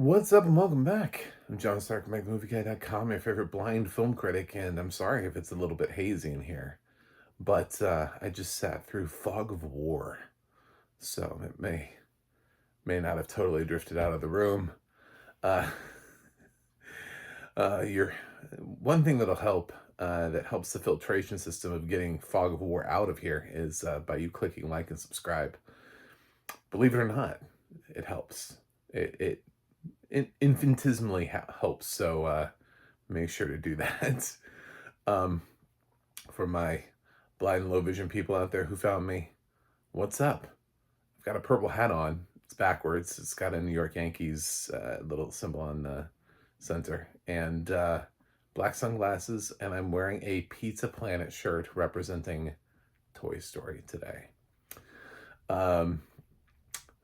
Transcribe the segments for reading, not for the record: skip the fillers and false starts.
What's up and welcome back. I'm John Stark, MikeTheMovieGuy.com, your favorite blind film critic, and I'm sorry if it's a little bit hazy in here, but I just sat through Fog of War, so it may not have totally drifted out of the room. Uh, your one thing that'll help that helps the filtration system of getting Fog of War out of here is by you clicking like and subscribe. Believe it or not, it helps. It infinitesimally helps. So make sure to do that. um, for my blind and low vision people out there who found me, what's up? I've got a purple hat on. It's backwards. It's got a New York Yankees little symbol on the center and black sunglasses, and I'm wearing a Pizza Planet shirt representing Toy Story today. Um,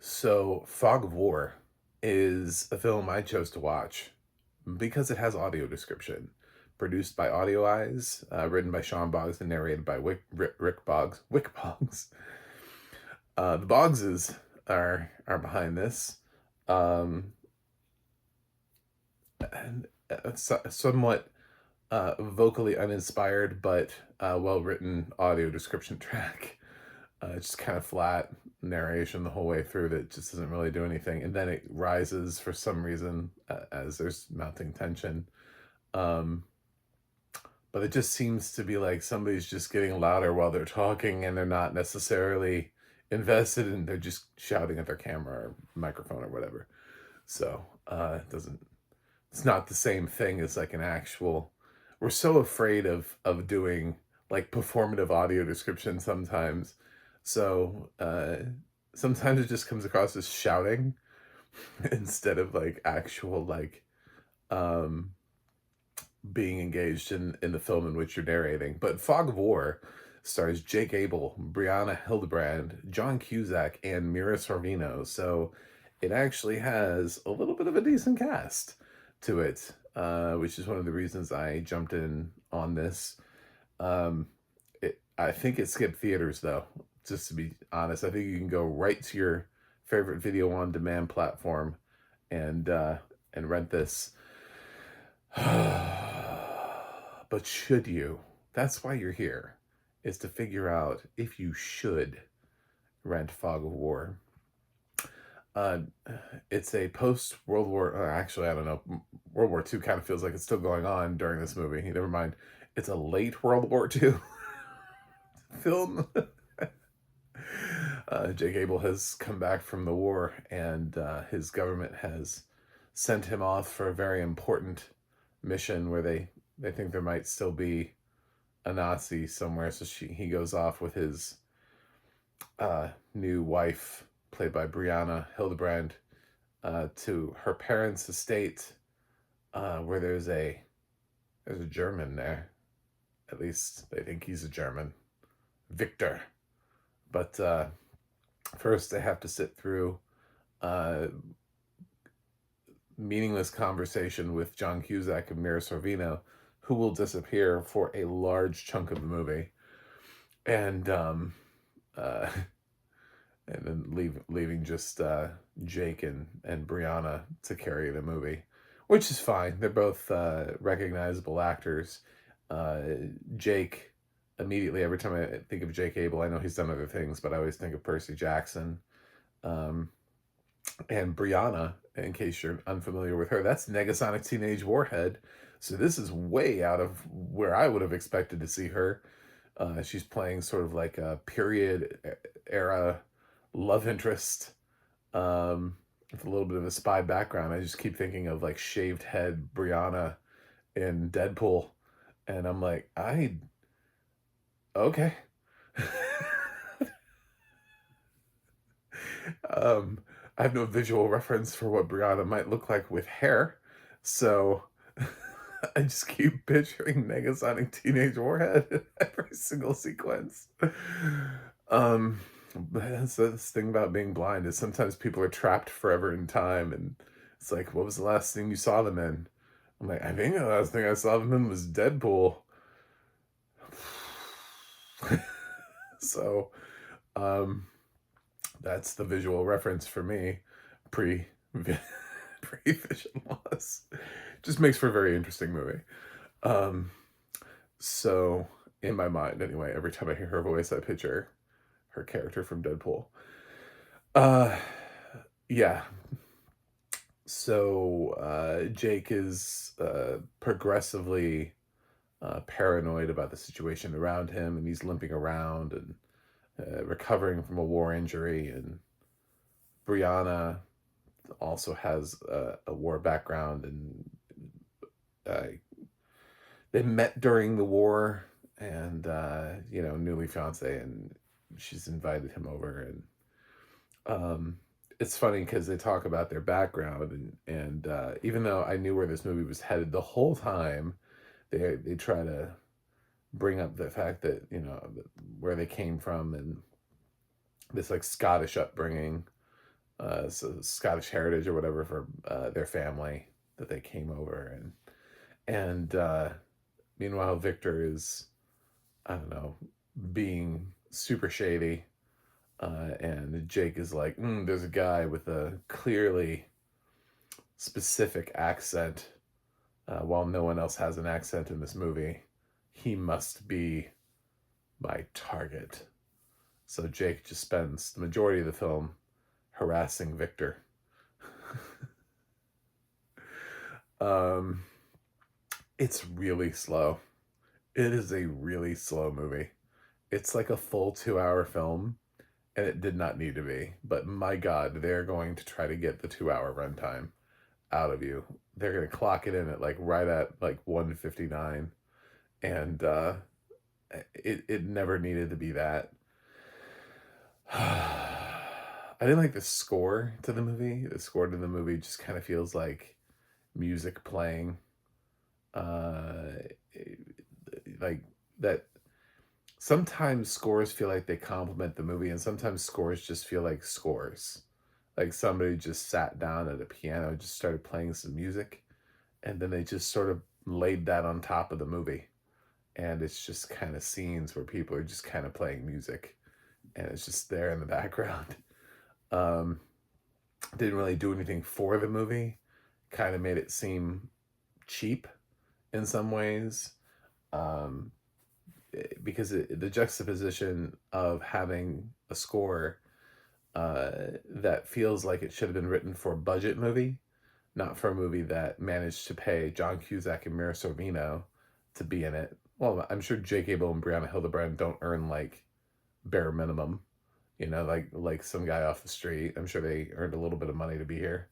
so Fog of War is a film I chose to watch because it has audio description. Produced by Audio Eyes, written by Sean Boggs and narrated by Rick Boggs. Wick Boggs. The Boggses are behind this. And somewhat vocally uninspired, but well written audio description track. It's just kind of flat narration the whole way through that just doesn't really do anything. And then it rises for some reason as there's mounting tension. But it just seems to be like somebody's just getting louder while they're talking and they're not necessarily invested and they're just shouting at their camera or microphone or whatever. So it's not the same thing as like an actual, we're so afraid of doing like performative audio description sometimes. So sometimes it just comes across as shouting instead of like actual like being engaged in the film in which you're narrating. But Fog of War stars Jake Abel, Briana Hildebrand, John Cusack, and Mira Sorvino. So it actually has a little bit of a decent cast to it, which is one of the reasons I jumped in on this. I think it skipped theaters though, just to be honest. I think you can go right to your favorite video on demand platform and rent this. But should you? That's why you're here, is to figure out if you should rent Fog of War. Uh, it's a post-World War, actually, I don't know. World War II kind of feels like it's still going on during this movie. Never mind. It's a late World War II film. Jake Abel has come back from the war, and his government has sent him off for a very important mission where they think there might still be a Nazi somewhere. So he goes off with his new wife, played by Briana Hildebrand, to her parents' estate, where there's a German there. At least they think he's a German, Victor. But first, they have to sit through meaningless conversation with John Cusack and Mira Sorvino, who will disappear for a large chunk of the movie, and then leaving just Jake and Briana to carry the movie, which is fine. They're both recognizable actors. Jake, immediately every time I think of Jake Abel, I know he's done other things, but I always think of Percy Jackson. And Briana, in case you're unfamiliar with her, that's Negasonic Teenage Warhead. So this is way out of where I would have expected to see her. She's playing sort of like a period era love interest with a little bit of a spy background. I just keep thinking of like shaved head Briana in Deadpool. And I'm like, okay. I have no visual reference for what Brianna might look like with hair, so I just keep picturing Negasonic Teenage Warhead in every single sequence. That's the thing about being blind, is sometimes people are trapped forever in time, and it's like, what was the last thing you saw them in? I'm like, I think the last thing I saw them in was Deadpool. So, that's the visual reference for me, pre for efficient loss. Just makes for a very interesting movie. Um, so in my mind, anyway, every time I hear her voice, I picture her character from Deadpool. Uh, yeah. So Jake is progressively paranoid about the situation around him, and he's limping around and recovering from a war injury. And Briana also has a war background, and uh, they met during the war, and newly fiance, and she's invited him over, and it's funny because they talk about their background, and even though I knew where this movie was headed the whole time, they try to bring up the fact that where they came from, and this like Scottish upbringing, so Scottish heritage or whatever for their family, that they came over, and meanwhile Victor is, I don't know, being super shady, and Jake is like, there's a guy with a clearly specific accent, while no one else has an accent in this movie. He must be my target. So Jake just spends the majority of the film harassing Victor. It's really slow. It is a really slow movie. It's like a full 2-hour film, and it did not need to be. But my God, they're going to try to get the 2-hour runtime out of you. They're going to clock it in at right at 1:59, and it never needed to be that. I didn't like the score to the movie. The score to the movie just kind of feels like music playing, uh, like that. Sometimes scores feel like they complement the movie, and sometimes scores just feel like scores. Like somebody just sat down at a piano and just started playing some music, and then they just sort of laid that on top of the movie. And it's just kind of scenes where people are just kind of playing music, and it's just there in the background. Um, didn't really do anything for the movie. Kind of made it seem cheap in some ways. Um, because the juxtaposition of having a score that feels like it should have been written for a budget movie, not for a movie that managed to pay John Cusack and Mira Sorvino to be in it. Well, I'm sure Jake Abel and Briana Hildebrand don't earn bare minimum, like some guy off the street. I'm sure they earned a little bit of money to be here.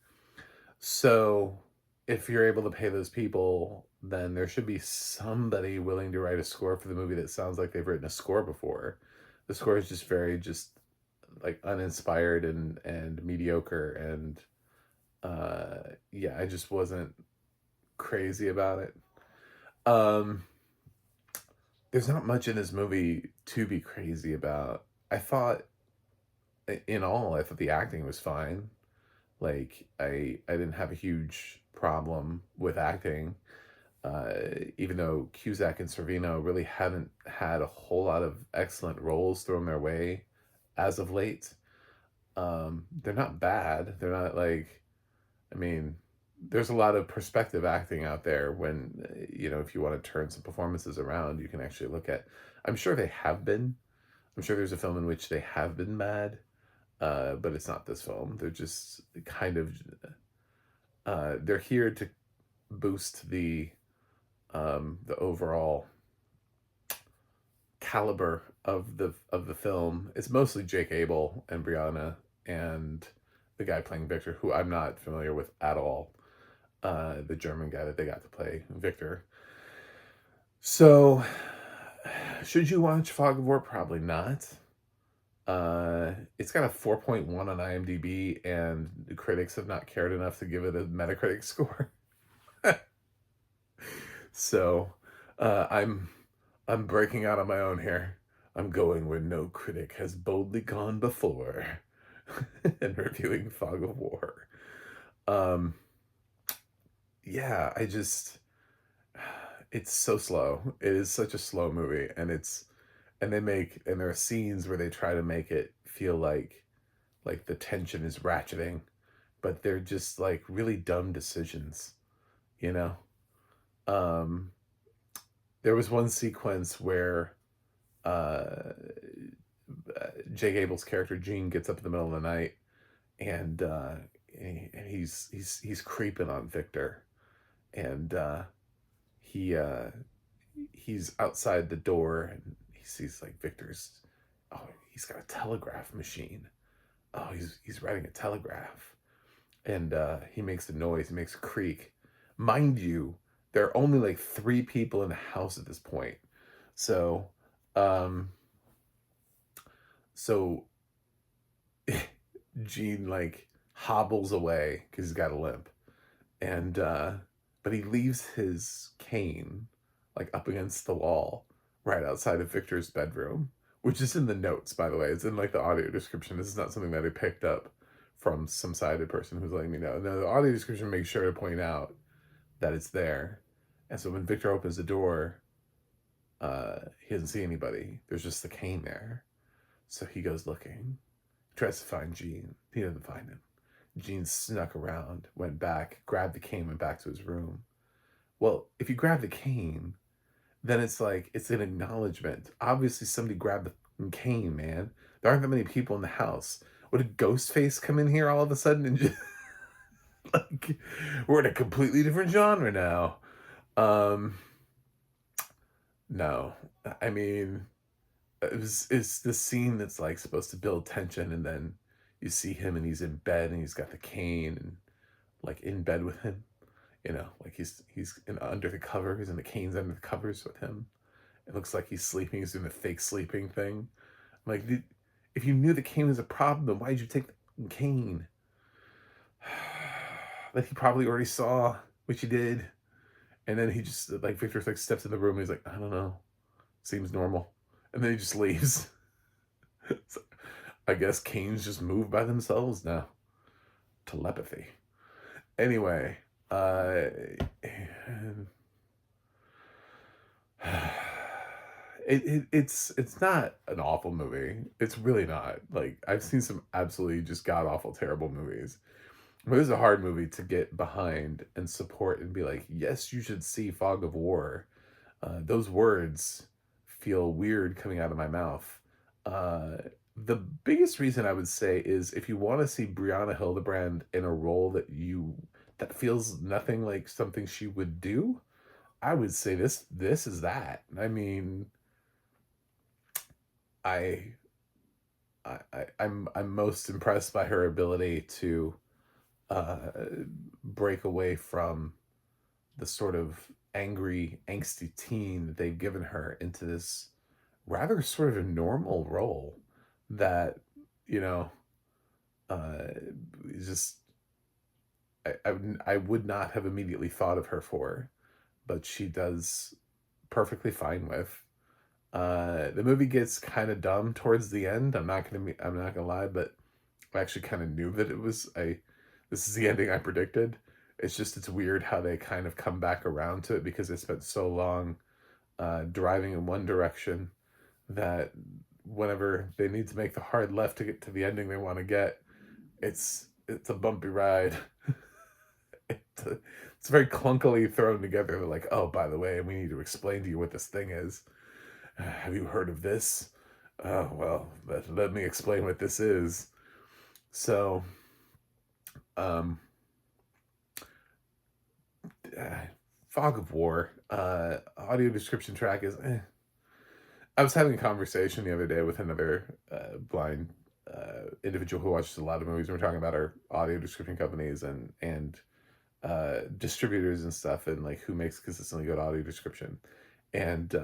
So if you're able to pay those people, then there should be somebody willing to write a score for the movie that sounds like they've written a score before. The score is just very uninspired and mediocre, and yeah, I just wasn't crazy about it. Um there's not much in this movie to be crazy about. I thought the acting was fine. I didn't have a huge problem with acting, even though Cusack and Sorvino really haven't had a whole lot of excellent roles thrown their way as of late. They're not bad. They're not I mean, there's a lot of perspective acting out there when, if you want to turn some performances around, you can actually look at, I'm sure they have been. I'm sure there's a film in which they have been bad, but it's not this film. They're just kind of, they're here to boost the overall caliber of the film. It's mostly Jake Abel and Briana and the guy playing Victor, who I'm not familiar with at all. The German guy that they got to play Victor. So, should you watch Fog of War? Probably not. It's got a 4.1 on IMDb, and the critics have not cared enough to give it a Metacritic score. So, I'm breaking out on my own here. I'm going where no critic has boldly gone before, and reviewing Fog of War. Yeah, it's so slow. It is such a slow movie, and there are scenes where they try to make it feel like the tension is ratcheting, but they're just like really dumb decisions, you know? Um, there was one sequence where uh, Jake Abel's character Gene gets up in the middle of the night and he's creeping on Victor, and he he's outside the door and he sees like Victor's, oh, he's got a telegraph machine. Oh, he's writing a telegraph, and he makes a noise. He makes a creak. Mind you, there are only like three people in the house at this point, so um, so Gene like hobbles away because he's got a limp, and but he leaves his cane like up against the wall right outside of Victor's bedroom, which is in the notes, by the way. It's in like the audio description. This is not something that I picked up from some sighted person who's letting me know. No, the audio description makes sure to point out that it's there. And so when Victor opens the door, he doesn't see anybody. There's just the cane there. So he goes looking, tries to find Gene. He doesn't find him. Gene snuck around, went back, grabbed the cane, went back to his room. Well, if you grab the cane, then it's like, it's an acknowledgement. Obviously, somebody grabbed the cane, man. There aren't that many people in the house. Would a ghost face come in here all of a sudden and just, like, we're in a completely different genre now? No. I mean, it's the scene that's like supposed to build tension, and then you see him and he's in bed and he's got the cane and like in bed with him, like he's under the covers and the cane's under the covers with him. It looks like he's sleeping. He's doing the fake sleeping thing. Like, if you knew the cane was a problem, then why did you take the cane? Like, he probably already saw, which he did. And then he just, like, Victor, like, steps in the room and he's like, I don't know. Seems normal. And then he just leaves. So, I guess canes just move by themselves now. Telepathy. Anyway, it's not an awful movie. It's really not. Like, I've seen some absolutely just god awful terrible movies. But this is a hard movie to get behind and support and be like, yes, you should see Fog of War. Those words feel weird coming out of my mouth. The biggest reason I would say is if you want to see Briana Hildebrand in a role that feels nothing like something she would do, I would say this is that. I mean, I'm most impressed by her ability to uh, break away from the sort of angry, angsty teen that they've given her into this rather sort of normal role that, you know, uh, just I would not have immediately thought of her for, but she does perfectly fine with. The movie gets kind of dumb towards the end. I'm not gonna lie, but I actually kind of knew that this is the ending I predicted. It's weird how they kind of come back around to it because they spent so long driving in one direction that whenever they need to make the hard left to get to the ending they want to get, it's a bumpy ride. It's very clunkily thrown together. They're like, oh, by the way, we need to explain to you what this thing is. Have you heard of this? Oh, well, let me explain what this is. So, um, Fog of War, audio description track is, I was having a conversation the other day with another blind individual who watches a lot of movies. And we're talking about our audio description companies and distributors and stuff, and like who makes consistently good audio description. And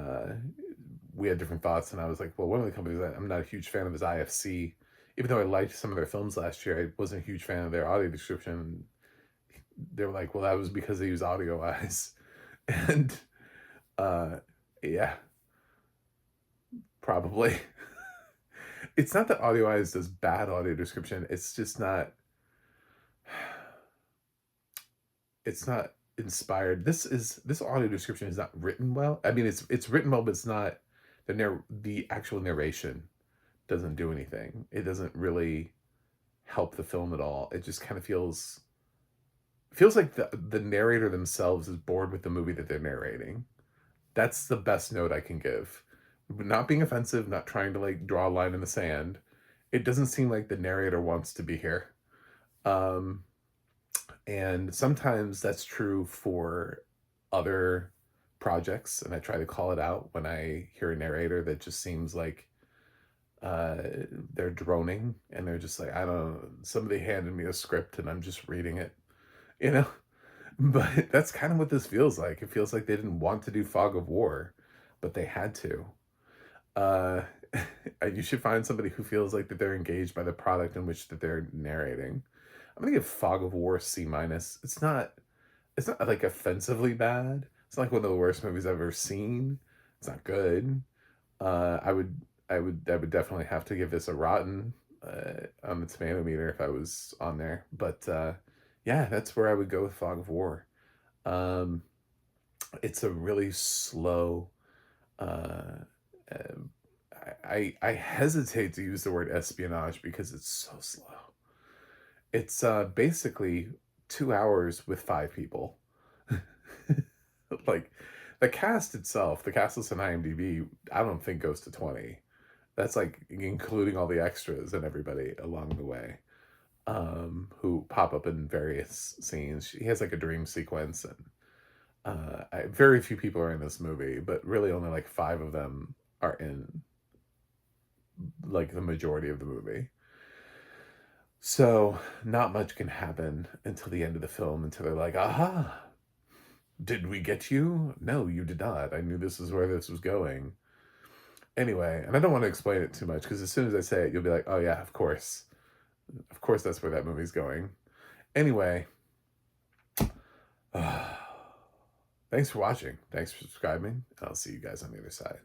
we had different thoughts, and I was like, well, one of the companies that I'm not a huge fan of is IFC. Even though I liked some of their films last year, I wasn't a huge fan of their audio description. They were like, well, that was because they use Audio Eyes. And yeah, probably. It's not that Audio Eyes does bad audio description. It's just not, it's not inspired. This audio description is not written well. I mean, it's written well, but it's not, the actual narration doesn't do anything. It doesn't really help the film at all. It just kind of feels like the narrator themselves is bored with the movie that they're narrating. That's the best note I can give. Not being offensive, not trying to like draw a line in the sand. It doesn't seem like the narrator wants to be here. Um, and sometimes that's true for other projects, and I try to call it out when I hear a narrator that just seems like uh they're droning and they're just like, I don't know, somebody handed me a script and I'm just reading it, you know? But that's kind of what this feels like. It feels like they didn't want to do Fog of War, but they had to. Uh, you should find somebody who feels like that they're engaged by the product in which that they're narrating. I'm gonna give Fog of War C minus. It's not like offensively bad. It's not like one of the worst movies I've ever seen. It's not good. I would I would definitely have to give this a rotten on the tomato meter if I was on there. But yeah, that's where I would go with Fog of War. Um, it's a really slow. Uh, uh, I hesitate to use the word espionage because it's so slow. It's basically 2 hours with five people. Like the cast itself, the cast list on IMDb, I don't think goes to 20. That's like including all the extras and everybody along the way, who pop up in various scenes. He has like a dream sequence, and very few people are in this movie, but really only like five of them are in like the majority of the movie. So not much can happen until the end of the film, until they're like, aha, did we get you? No, you did not. I knew this is where this was going. Anyway, and I don't want to explain it too much because as soon as I say it, you'll be like, oh yeah, of course. Of course that's where that movie's going. Anyway, thanks for watching. Thanks for subscribing. And I'll see you guys on the other side.